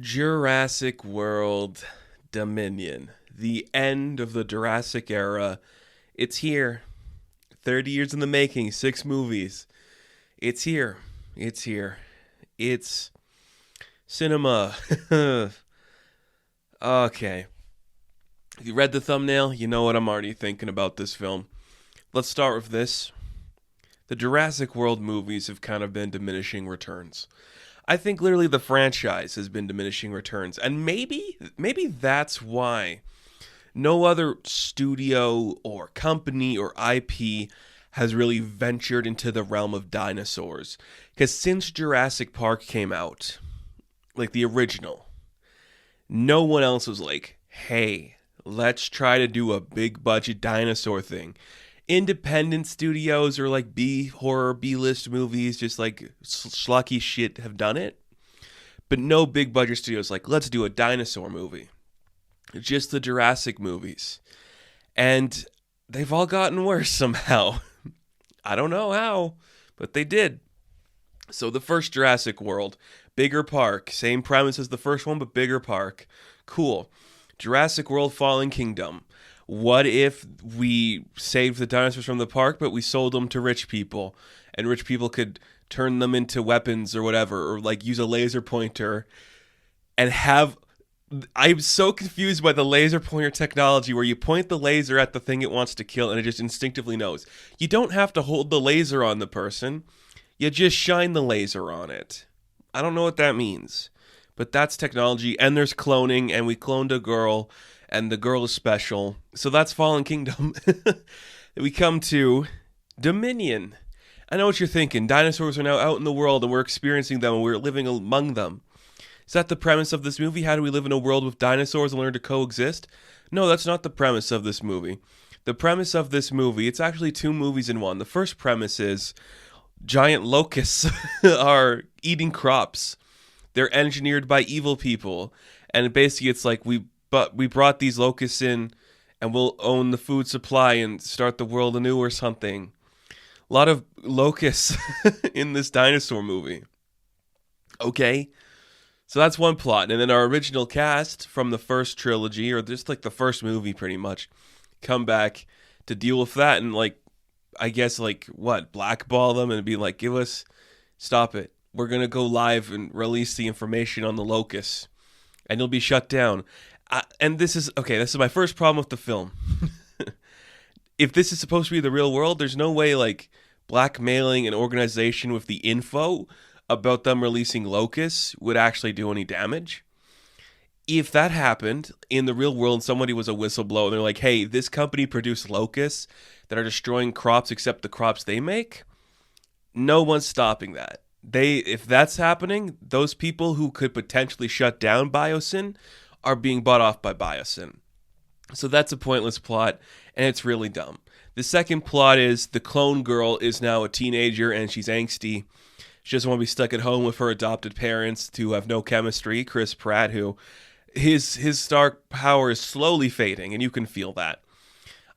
Jurassic World Dominion. The end of the Jurassic era. It's here. 30 years in the making, 6 movies. It's here. It's here. It's cinema. Okay. If you read the thumbnail, you know what I'm already thinking about this film. Let's start with this. The Jurassic World movies have kind of been diminishing returns. I think literally the franchise has been diminishing returns. And maybe that's why no other studio or company or IP has really ventured into the realm of dinosaurs. Because since Jurassic Park came out, like the original, no one else was like, hey, let's try to do a big budget dinosaur thing. Independent studios or like B-horror, B-list movies, just like schlocky shit have done it. But no big budget studios like, let's do a dinosaur movie. Just the Jurassic movies. And they've all gotten worse somehow. I don't know how, but they did. So the first Jurassic World, bigger park, same premise as the first one, but bigger park. Cool. Jurassic World Fallen Kingdom. What if we saved the dinosaurs from the park, but we sold them to rich people, and rich people could turn them into weapons or whatever, or like use a laser pointer and have... I'm so confused by the laser pointer technology where you point the laser at the thing it wants to kill and it just instinctively knows. You don't have to hold the laser on the person. You just shine the laser on it. I don't know what that means, but that's technology. And there's cloning, and we cloned a girl, and the girl is special. So that's Fallen Kingdom. We come to Dominion. I know what you're thinking. Dinosaurs are now out in the world, and we're experiencing them, and we're living among them. Is that the premise of this movie? How do we live in a world with dinosaurs and learn to coexist? No, that's not the premise of this movie. The premise of this movie, it's actually 2 movies in one. The first premise is giant locusts are eating crops. They're engineered by evil people. And basically it's like we brought these locusts in and we'll own the food supply and start the world anew or something. A lot of locusts in this dinosaur movie. Okay. So that's one plot. And then our original cast from the first trilogy, or just like the first movie pretty much, come back to deal with that and like, I guess like what, blackball them and be like, stop it. We're going to go live and release the information on the locusts and you'll be shut down. And this is my first problem with the film. If this is supposed to be the real world, there's no way like blackmailing an organization with the info about them releasing locusts would actually do any damage. If that happened in the real world, somebody was a whistleblower, and they're like, hey, this company produced locusts that are destroying crops except the crops they make, no one's stopping that. If that's happening, those people who could potentially shut down Biosyn are being bought off by Biosyn. So that's a pointless plot, and it's really dumb. The second plot is the clone girl is now a teenager, and she's angsty. She doesn't want to be stuck at home with her adopted parents who have no chemistry. Chris Pratt, who his star power is slowly fading, and you can feel that.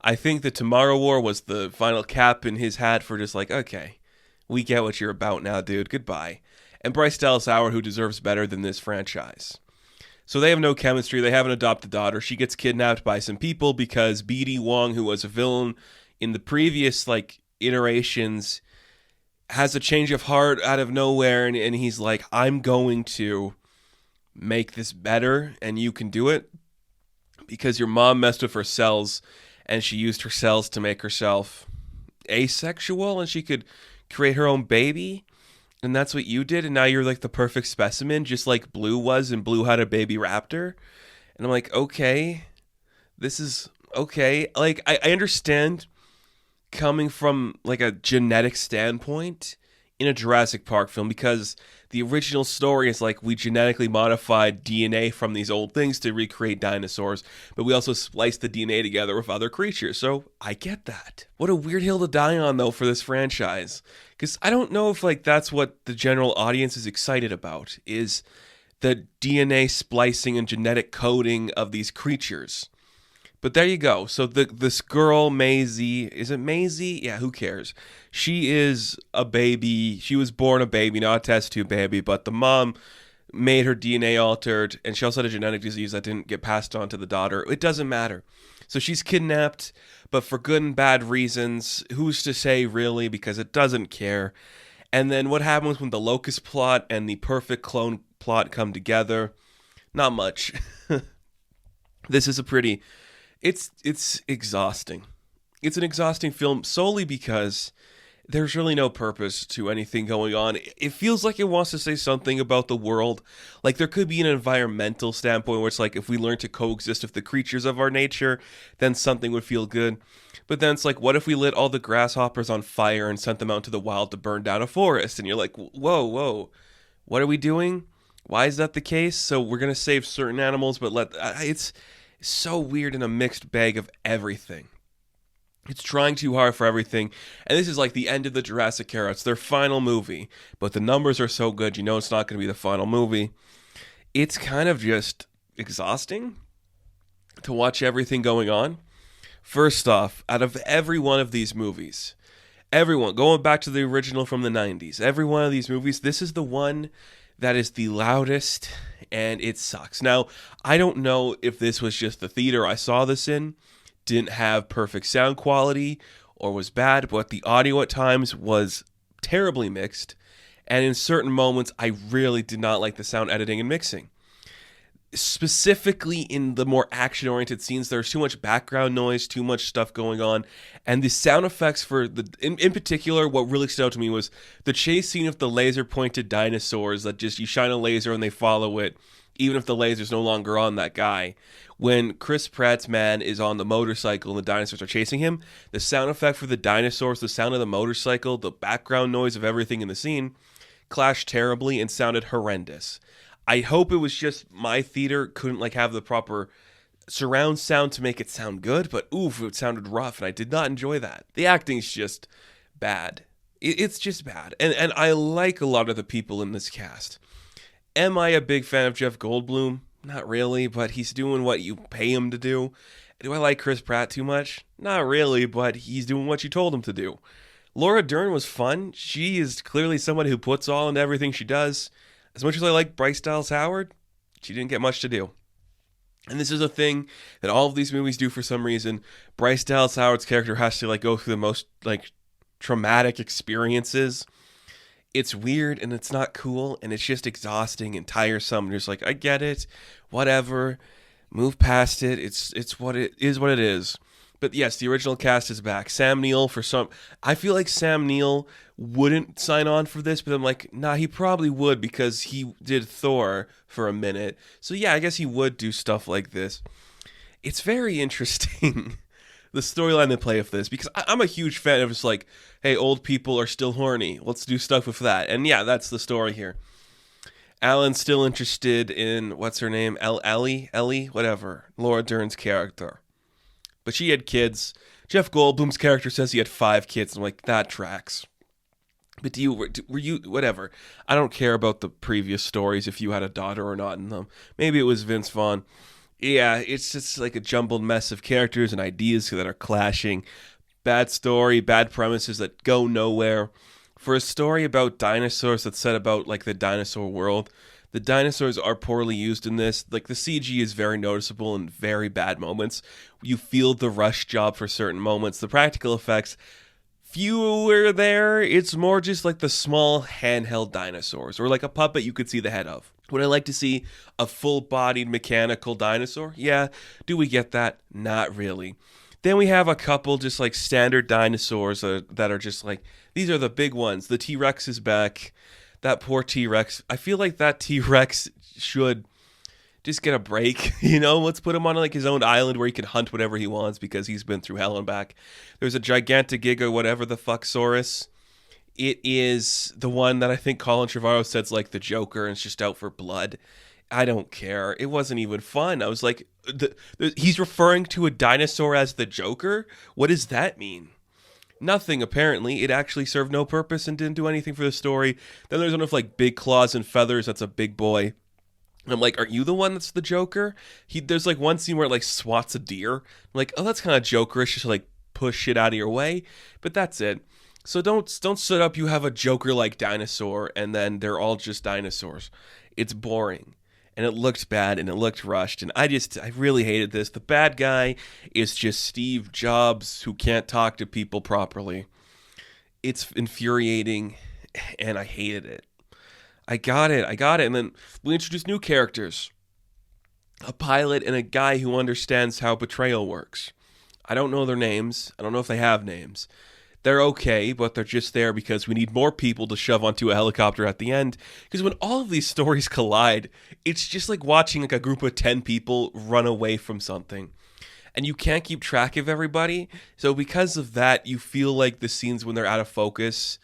I think the Tomorrow War was the final cap in his hat for just like, okay, we get what you're about now, dude. Goodbye. And Bryce Dallas Howard, who deserves better than this franchise. So they have no chemistry. They have an adopted daughter. She gets kidnapped by some people because BD Wong, who was a villain in the previous like iterations, has a change of heart out of nowhere, and he's like, I'm going to make this better, and you can do it, because your mom messed with her cells, and she used her cells to make herself asexual, and she could create her own baby, and that's what you did, and now you're like the perfect specimen, just like Blue was, and Blue had a baby raptor. And I'm like, okay, this is okay. Like, I understand coming from like a genetic standpoint in a Jurassic Park film, because the original story is like we genetically modified DNA from these old things to recreate dinosaurs, but we also spliced the DNA together with other creatures. So I get that. What a weird hill to die on though for this franchise, because I don't know if like that's what the general audience is excited about, is the DNA splicing and genetic coding of these creatures. But there you go. So this girl, Maisie, is it Maisie? Yeah, who cares? She is a baby. She was born a baby, not a test tube baby. But the mom made her DNA altered, and she also had a genetic disease that didn't get passed on to the daughter. It doesn't matter. So she's kidnapped, but for good and bad reasons. Who's to say, really, because it doesn't care. And then what happens when the locust plot and the perfect clone plot come together? Not much. This is a pretty... It's exhausting. It's an exhausting film solely because there's really no purpose to anything going on. It feels like it wants to say something about the world. Like there could be an environmental standpoint where it's like if we learn to coexist with the creatures of our nature, then something would feel good. But then it's like, what if we lit all the grasshoppers on fire and sent them out into the wild to burn down a forest? And you're like, whoa, what are we doing? Why is that the case? So we're going to save certain animals, but it's so weird in a mixed bag of everything. It's trying too hard for everything. And this is like the end of the Jurassic era. It's their final movie. But the numbers are so good, you know it's not going to be the final movie. It's kind of just exhausting to watch everything going on. First off, out of every one of these movies, everyone, going back to the original from the 90s, every one of these movies, this is the one that is the loudest, and it sucks. Now, I don't know if this was just the theater I saw this in, didn't have perfect sound quality or was bad, but the audio at times was terribly mixed, and in certain moments I really did not like the sound editing and mixing. Specifically in the more action-oriented scenes, there's too much background noise, too much stuff going on, and the sound effects for the in particular, what really stood out to me was the chase scene of the laser-pointed dinosaurs that just you shine a laser and they follow it, even if the laser's no longer on that guy. When Chris Pratt's man is on the motorcycle and the dinosaurs are chasing him, the sound effect for the dinosaurs, the sound of the motorcycle, the background noise of everything in the scene clashed terribly and sounded horrendous. I hope it was just my theater couldn't have the proper surround sound to make it sound good, but oof, it sounded rough and I did not enjoy that. The acting's just bad. It's just bad. And I like a lot of the people in this cast. Am I a big fan of Jeff Goldblum? Not really, but he's doing what you pay him to do. Do I like Chris Pratt too much? Not really, but he's doing what you told him to do. Laura Dern was fun. She is clearly someone who puts all into everything she does. As much as I like Bryce Dallas Howard, she didn't get much to do. And this is a thing that all of these movies do for some reason. Bryce Dallas Howard's character has to go through the most traumatic experiences. It's weird and it's not cool and it's just exhausting and tiresome. And you're just I get it, whatever, move past it. It's what it is. But yes, the original cast is back. Sam Neill I feel like Sam Neill wouldn't sign on for this, but I'm nah, he probably would because he did Thor for a minute. So yeah, I guess he would do stuff like this. It's very interesting, the storyline they play with this, because I'm a huge fan of just hey, old people are still horny. Let's do stuff with that. And yeah, that's the story here. Alan's still interested in, what's her name? Ellie, whatever, Laura Dern's character. But she had kids. Jeff Goldblum's character says he had 5 kids. I'm that tracks. But were you, whatever. I don't care about the previous stories if you had a daughter or not in them. Maybe it was Vince Vaughn. Yeah, it's just a jumbled mess of characters and ideas that are clashing. Bad story, bad premises that go nowhere. For a story about dinosaurs that's set about the dinosaur world, the dinosaurs are poorly used in this. The CG is very noticeable in very bad moments. You feel the rush job for certain moments. The practical effects, fewer there. It's more just the small handheld dinosaurs or a puppet you could see the head of. Would I like to see a full-bodied mechanical dinosaur? Yeah. Do we get that? Not really. Then we have a couple just standard dinosaurs that are just these are the big ones. The T-Rex is back. That poor T-Rex. I feel that T-Rex should just get a break, Let's put him on his own island where he can hunt whatever he wants because he's been through hell and back. There's a gigantic giga whatever the fuck Saurus. It is the one that I think Colin Trevorrow said's the Joker and it's just out for blood. I don't care. It wasn't even fun. I was he's referring to a dinosaur as the Joker? What does that mean? Nothing, apparently. It actually served no purpose and didn't do anything for the story. Then there's one with big claws and feathers. That's a big boy. And I'm aren't you the one that's the Joker? There's one scene where it swats a deer. I'm oh, that's kind of Jokerish, just to push shit out of your way. But that's it. So don't set up you have a Joker-like dinosaur and then they're all just dinosaurs. It's boring. And it looked bad and it looked rushed. And I really hated this. The bad guy is just Steve Jobs who can't talk to people properly. It's infuriating and I hated it. I got it. And then we introduced new characters. A pilot and a guy who understands how betrayal works. I don't know their names. I don't know if they have names. They're okay, but they're just there because we need more people to shove onto a helicopter at the end. Because when all of these stories collide, it's just like watching like a group of 10 people run away from something. And you can't keep track of everybody. So because of that, you feel like the scenes when they're out of focus,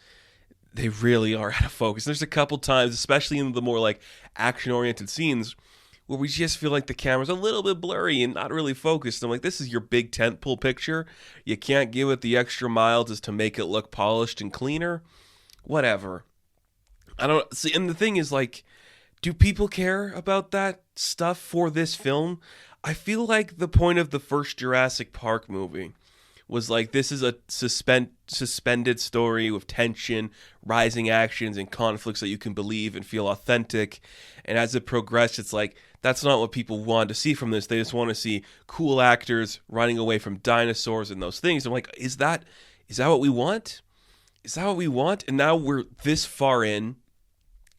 they really are out of focus. There's a couple times, especially in the more like action-oriented scenes, where we just feel like the camera's a little bit blurry and not really focused. I'm like, this is your big tentpole picture. You can't give it the extra miles just to make it look polished and cleaner. Whatever. I don't see. And the thing is, like, do people care about that stuff for this film? I feel like the point of the first Jurassic Park movie was like, this is a suspended story with tension, rising actions, and conflicts that you can believe and feel authentic. And as it progressed, it's like, that's not what people want to see from this. They just want to see cool actors running away from dinosaurs and those things. I'm like, is that what we want? Is that what we want? And now we're this far in.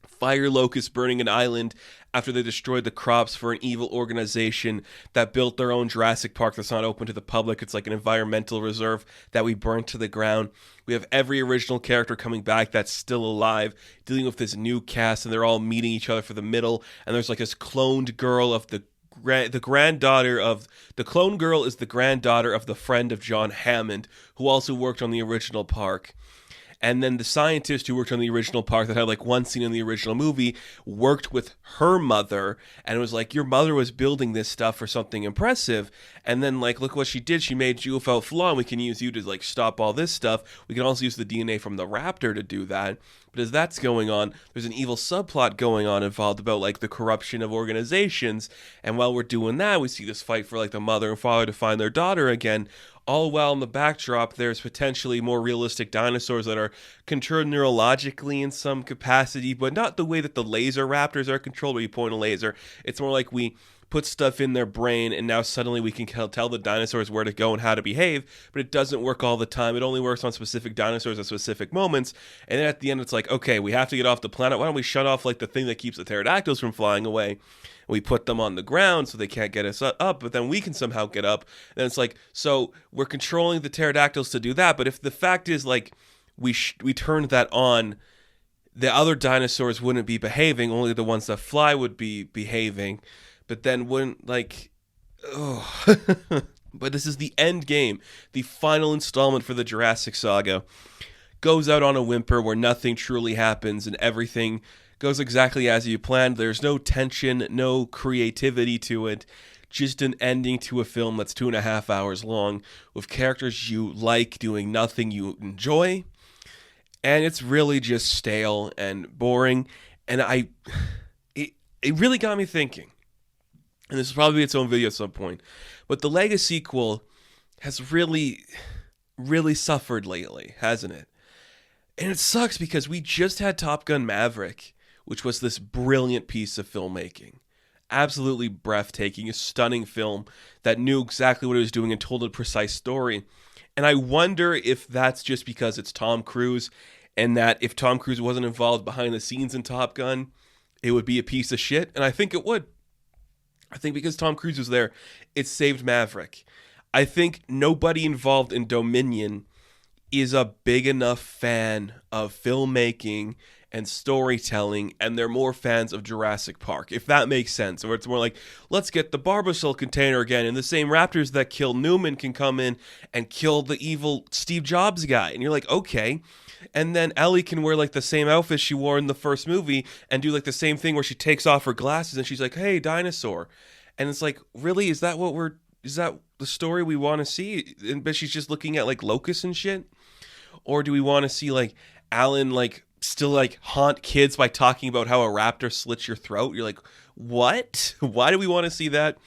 Fire locusts burning an island after they destroyed the crops for an evil organization that built their own Jurassic Park that's not open to the public. It's like an environmental reserve that we burned to the ground. We have every original character coming back that's still alive, dealing with this new cast, and they're all meeting each other for the middle. And there's like this cloned girl of the granddaughter of the clone girl is the granddaughter of the friend of John Hammond, who also worked on the original park. And then the scientist who worked on the original park that had like one scene in the original movie worked with her mother and was like, your mother was building this stuff for something impressive. And then like, look what she did. She made you without flaw, and we can use you to like stop all this stuff. We can also use the DNA from the raptor to do that. But as that's going on, there's an evil subplot going on involved about like the corruption of organizations. And while we're doing that, we see this fight for like the mother and father to find their daughter again. All while in the backdrop, there's potentially more realistic dinosaurs that are controlled neurologically in some capacity, but not the way that the laser raptors are controlled where you point a laser. It's more like we put stuff in their brain and now suddenly we can tell the dinosaurs where to go and how to behave, but it doesn't work all the time. It only works on specific dinosaurs at specific moments. And then at the end, it's like, okay, we have to get off the planet. Why don't we shut off like the thing that keeps the pterodactyls from flying away? We put them on the ground so they can't get us up, but then we can somehow get up. And it's like, so we're controlling the pterodactyls to do that. But if the fact is like we turned that on, the other dinosaurs wouldn't be behaving. Only the ones that fly would be behaving. But then wouldn't like, oh. But this is the end game, the final installment for the Jurassic saga. Goes out on a whimper where nothing truly happens and everything goes exactly as you planned. There's no tension, no creativity to it. Just an ending to a film that's 2.5 hours long with characters you like doing nothing you enjoy. And it's really just stale and boring. And it really got me thinking. And this will probably be its own video at some point. But the Lego sequel has really, really suffered lately, hasn't it? And it sucks because we just had Top Gun Maverick, which was this brilliant piece of filmmaking. Absolutely breathtaking, a stunning film that knew exactly what it was doing and told a precise story. And I wonder if that's just because it's Tom Cruise, and that if Tom Cruise wasn't involved behind the scenes in Top Gun, it would be a piece of shit. And I think it would. I think because Tom Cruise was there, it saved Maverick. I think nobody involved in Dominion is a big enough fan of filmmaking and storytelling, and they're more fans of Jurassic Park, if that makes sense. Or it's more like, let's get the Barbasol container again, and the same raptors that kill Newman can come in and kill the evil Steve Jobs guy. And you're like, okay. And then Ellie can wear like the same outfit she wore in the first movie and do like the same thing where she takes off her glasses and she's like, hey, dinosaur. And it's like, really, is that the story we want to see? But she's just looking at like locusts and shit? Or do we want to see like Alan like still like haunt kids by talking about how a raptor slits your throat? You're like, what? Why do we want to see that?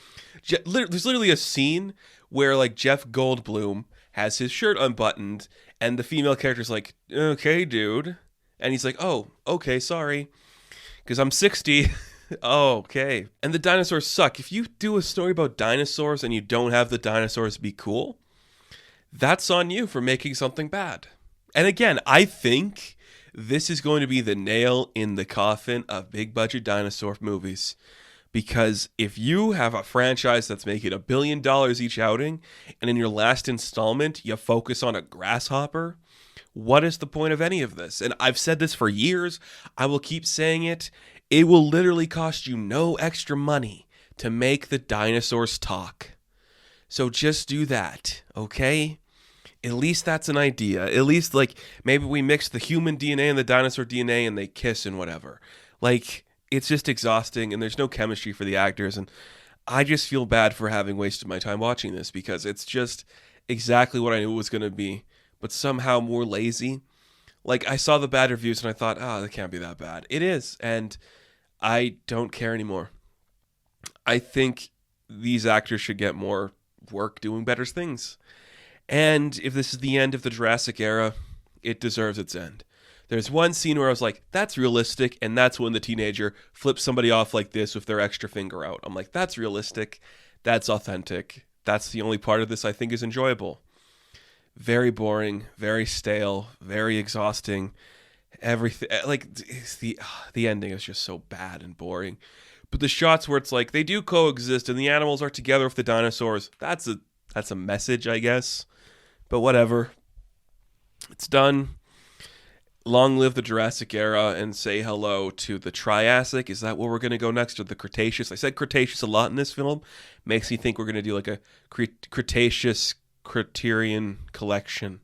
There's literally a scene where like Jeff Goldblum has his shirt unbuttoned and the female character's like, okay, dude. And he's like, oh, okay, sorry. Because I'm 60 Oh, okay. And the dinosaurs suck. If you do a story about dinosaurs and you don't have the dinosaurs be cool, that's on you for making something bad. And again, I think this is going to be the nail in the coffin of big budget dinosaur movies. Because if you have a franchise that's making $1 billion each outing, and in your last installment you focus on a grasshopper, what is the point of any of this? And I've said this for years. I will keep saying it. It will literally cost you no extra money to make the dinosaurs talk. So just do that, okay? At least that's an idea. At least, like, maybe we mix the human DNA and the dinosaur DNA and they kiss and whatever. Like, it's just exhausting and there's no chemistry for the actors. And I just feel bad for having wasted my time watching this because it's just exactly what I knew it was going to be, but somehow more lazy. Like, I saw the bad reviews and I thought, that can't be that bad. It is. And I don't care anymore. I think these actors should get more work doing better things. And if this is the end of the Jurassic era, it deserves its end. There's one scene where I was like, that's realistic, and that's when the teenager flips somebody off like this with their extra finger out. I'm like, that's realistic, that's authentic. That's the only part of this I think is enjoyable. Very boring, very stale, very exhausting. Everything, like, the ending is just so bad and boring. But the shots where it's like they do coexist and the animals are together with the dinosaurs, that's a message, I guess. But whatever. It's done. Long live the Jurassic era and say hello to the Triassic. Is that where we're going to go next? Or the Cretaceous? I said Cretaceous a lot in this film. Makes me think we're going to do like a Cretaceous Criterion collection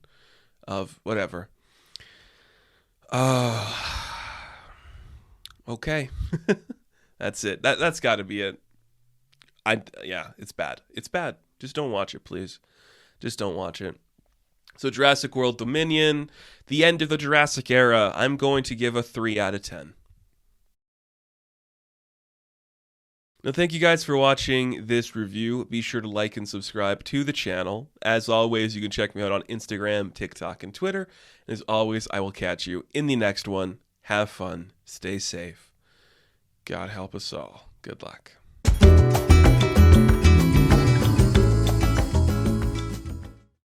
of whatever. Okay. That's it. That's got to be it. Yeah, it's bad. It's bad. Just don't watch it, please. Just don't watch it. So Jurassic World Dominion, the end of the Jurassic era, I'm going to give a 3 out of 10. Now, thank you guys for watching this review. Be sure to like and subscribe to the channel. As always, you can check me out on Instagram, TikTok, and Twitter. And as always, I will catch you in the next one. Have fun. Stay safe. God help us all. Good luck.